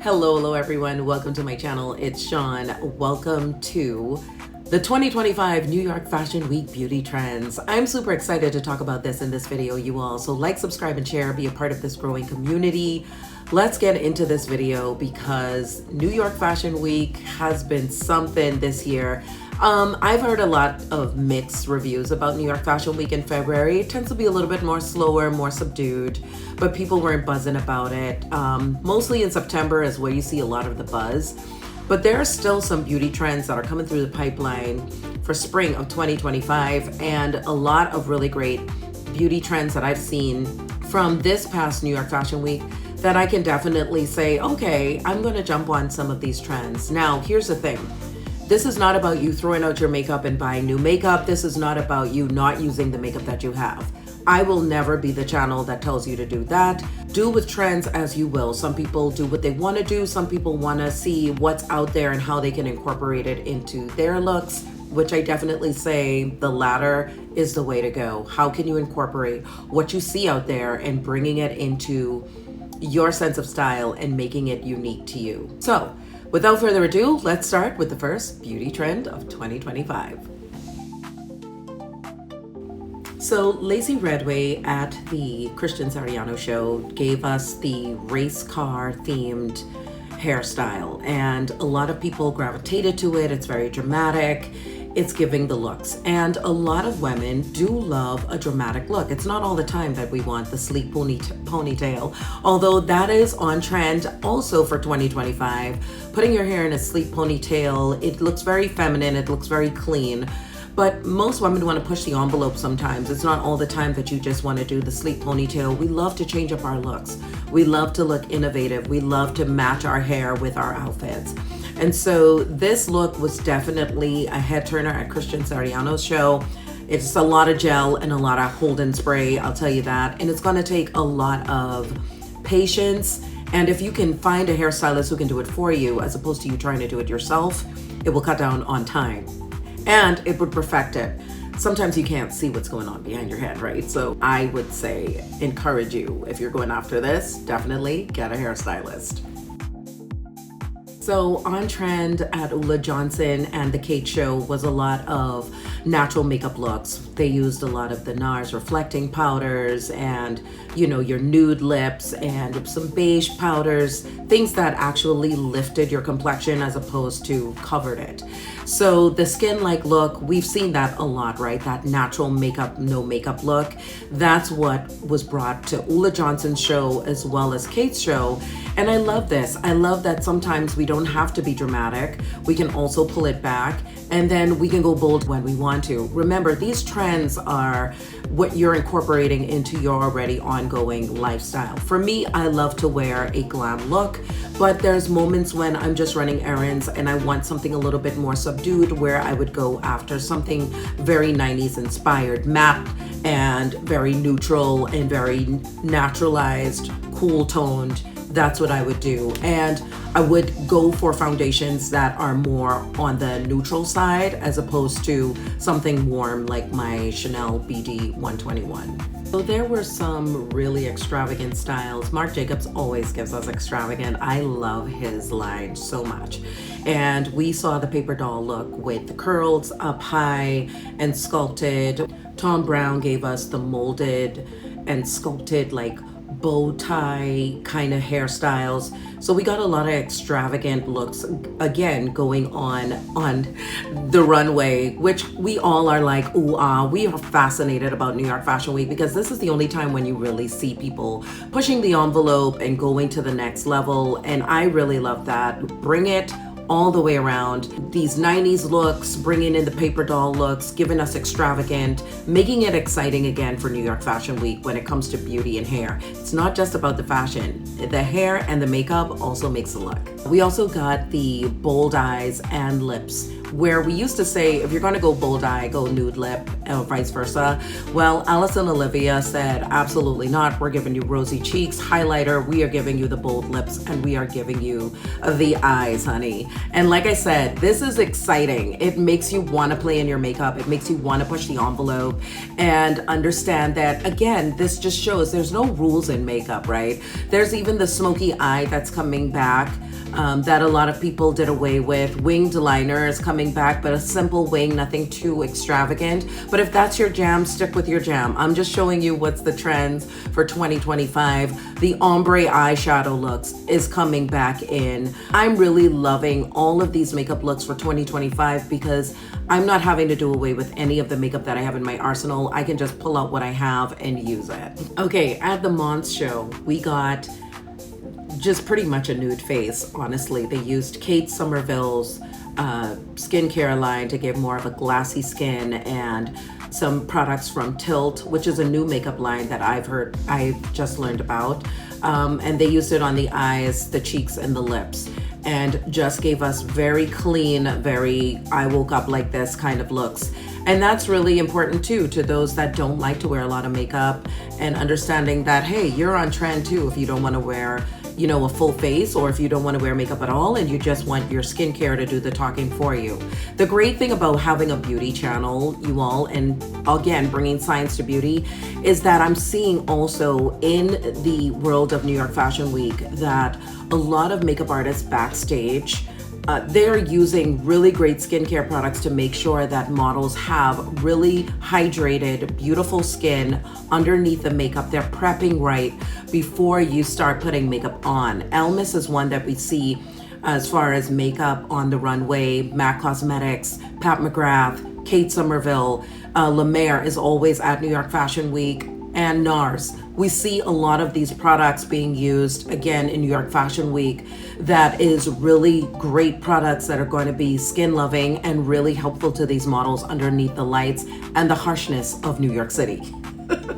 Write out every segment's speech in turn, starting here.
Hello everyone. Welcome to my channel. It's Sean. Welcome to the 2025 New York Fashion Week beauty trends. I'm super excited to talk about this in this video, you all. So like, subscribe, and share. Be a part of this growing community. Let's get into this video because New York Fashion Week has been something this year. I've heard a lot of mixed reviews about New York Fashion Week in February. It tends to be a little bit more slower, more subdued, but people weren't buzzing about it. Mostly in September is where you see a lot of the buzz. But there are still some beauty trends that are coming through the pipeline for spring of 2025, and a lot of really great beauty trends that I've seen from this past New York Fashion Week that I can definitely say, okay, I'm going to jump on some of these trends. Now, here's the thing. This is not about you throwing out your makeup and buying new makeup. This is not about you not using the makeup that you have. I will never be the channel that tells you to do that. Do with trends as you will. Some people do what they want to do. Some people want to see what's out there and how they can incorporate it into their looks, which I definitely say the latter is the way to go. How can you incorporate what you see out there and bringing it into your sense of style and making it unique to you? So, without further ado, let's start with the first beauty trend of 2025. So Lacey Redway at the Christian Siriano show gave us the race car themed hairstyle, and a lot of people gravitated to it. It's very dramatic. It's giving the looks, and a lot of women do love a dramatic look. It's not all the time that we want the sleek ponytail, although that is on trend also for 2025. Putting your hair in a sleek ponytail, it looks very feminine, it looks very clean. But most women want to push the envelope sometimes. It's not all the time that you just want to do the sleek ponytail. We love to change up our looks. We love to look innovative. We love to match our hair with our outfits. And so this look was definitely a head turner at Christian Siriano's show. It's a lot of gel and a lot of hold and spray, I'll tell you that. And it's going to take a lot of patience. And if you can find a hairstylist who can do it for you, as opposed to you trying to do it yourself, it will cut down on time. And it would perfect it. Sometimes you can't see what's going on behind your head, right? So I would say, encourage you, if you're going after this, definitely get a hairstylist. So on trend at Ulla Johnson and the Kate show was a lot of natural makeup looks. They used a lot of the NARS reflecting powders and, you know, your nude lips and some beige powders, things that actually lifted your complexion as opposed to covered it. So the skin-like look, we've seen that a lot, right? That natural makeup, no makeup look. That's what was brought to Ulla Johnson's show as well as Kate's show. And I love this. I love that sometimes we don't have to be dramatic. We can also pull it back, and then we can go bold when we want to. Remember, these trends are what you're incorporating into your already ongoing lifestyle. For me, I love to wear a glam look, but there's moments when I'm just running errands and I want something a little bit more subdued, where I would go after something very 90s inspired, matte and very neutral and very naturalized, cool toned. That's what I would do. And I would go for foundations that are more on the neutral side as opposed to something warm like my Chanel BD 121. So there were some really extravagant styles. Marc Jacobs always gives us extravagant. I love his line so much. And we saw the paper doll look with the curls up high and sculpted. Tom Brown gave us the molded and sculpted, like bow tie kind of hairstyles. So we got a lot of extravagant looks again going on the runway, which we all are like, ooh, we are fascinated about New York Fashion Week because this is the only time when you really see people pushing the envelope and going to the next level. And I really love that. Bring it all the way around. These 90s looks, bringing in the paper doll looks, giving us extravagant, making it exciting again for New York Fashion Week when it comes to beauty and hair. It's not just about the fashion. The hair and the makeup also makes the look. We also got the bold eyes and lips where we used to say, if you're going to go bold eye, go nude lip, or vice versa. Well, Alice and Olivia said, absolutely not. We're giving you rosy cheeks, highlighter. We are giving you the bold lips, and we are giving you the eyes, honey. And like I said, this is exciting. It makes you want to play in your makeup. It makes you want to push the envelope and understand that, again, this just shows there's no rules in makeup, right? There's even the smoky eye that's coming back. That a lot of people did away with. Winged liner is coming back, but a simple wing, nothing too extravagant. But if that's your jam, stick with your jam. I'm just showing you what's the trends for 2025. The ombre eyeshadow looks is coming back in. I'm really loving all of these makeup looks for 2025 because I'm not having to do away with any of the makeup that I have in my arsenal. I can just pull out what I have and use it. Okay, at the Mons show, we got just pretty much a nude face, honestly. They used Kate Somerville's skincare line to give more of a glassy skin, and some products from Tilt, which is a new makeup line that I've just learned about. And they used it on the eyes, the cheeks, and the lips, and just gave us very clean, very I woke up like this kind of looks. And that's really important too, to those that don't like to wear a lot of makeup, and understanding that, hey, you're on trend too if you don't want to wear, you know, a full face, or if you don't want to wear makeup at all and you just want your skincare to do the talking for you. The great thing about having a beauty channel, you all, and again, bringing science to beauty, is that I'm seeing also in the world of New York Fashion Week that a lot of makeup artists backstage, they're using really great skincare products to make sure that models have really hydrated, beautiful skin underneath the makeup. They're prepping right before you start putting makeup on. Elmis is one that we see as far as makeup on the runway. MAC Cosmetics, Pat McGrath, Kate Somerville, La Mer is always at New York Fashion Week, and NARS. We see a lot of these products being used again in New York Fashion Week. That is really great products that are going to be skin loving and really helpful to these models underneath the lights and the harshness of New York City.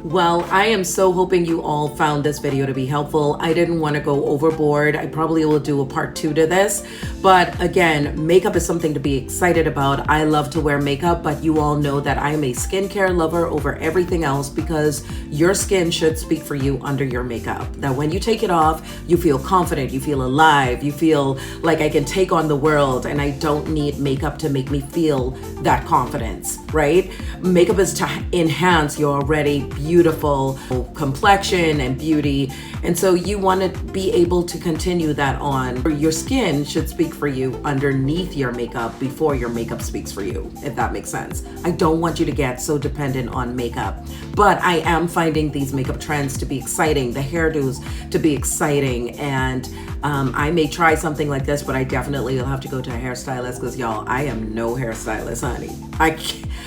Well, I am so hoping you all found this video to be helpful. I didn't want to go overboard. I probably will do a part 2 to this. But again, makeup is something to be excited about. I love to wear makeup, but you all know that I am a skincare lover over everything else, because your skin should speak for you under your makeup. That when you take it off, you feel confident, you feel alive, you feel like I can take on the world, and I don't need makeup to make me feel that confidence, right? Makeup is to enhance your already beautiful complexion and beauty. And so you want to be able to continue that on. Your skin should speak for you underneath your makeup before your makeup speaks for you, if that makes sense. I don't want you to get so dependent on makeup, but I am finding these makeup trends to be exciting, the hairdos to be exciting, and I may try something like this, but I definitely will have to go to a hairstylist, because y'all, I am no hairstylist, honey.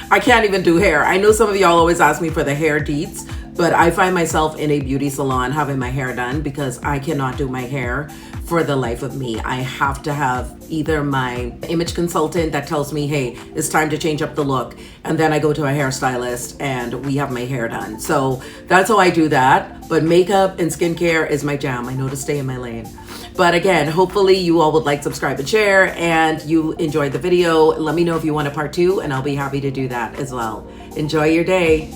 I can't even do hair. I know some of y'all always ask me for the hair deets, but I find myself in a beauty salon having my hair done, because I cannot do my hair for the life of me. I have to have either my image consultant that tells me, hey, it's time to change up the look, and then I go to a hairstylist and we have my hair done. So that's how I do that. But makeup and skincare is my jam. I know to stay in my lane. But again, hopefully you all would like, subscribe, and share, and you enjoyed the video. Let me know if you want a part 2, and I'll be happy to do that as well. Enjoy your day.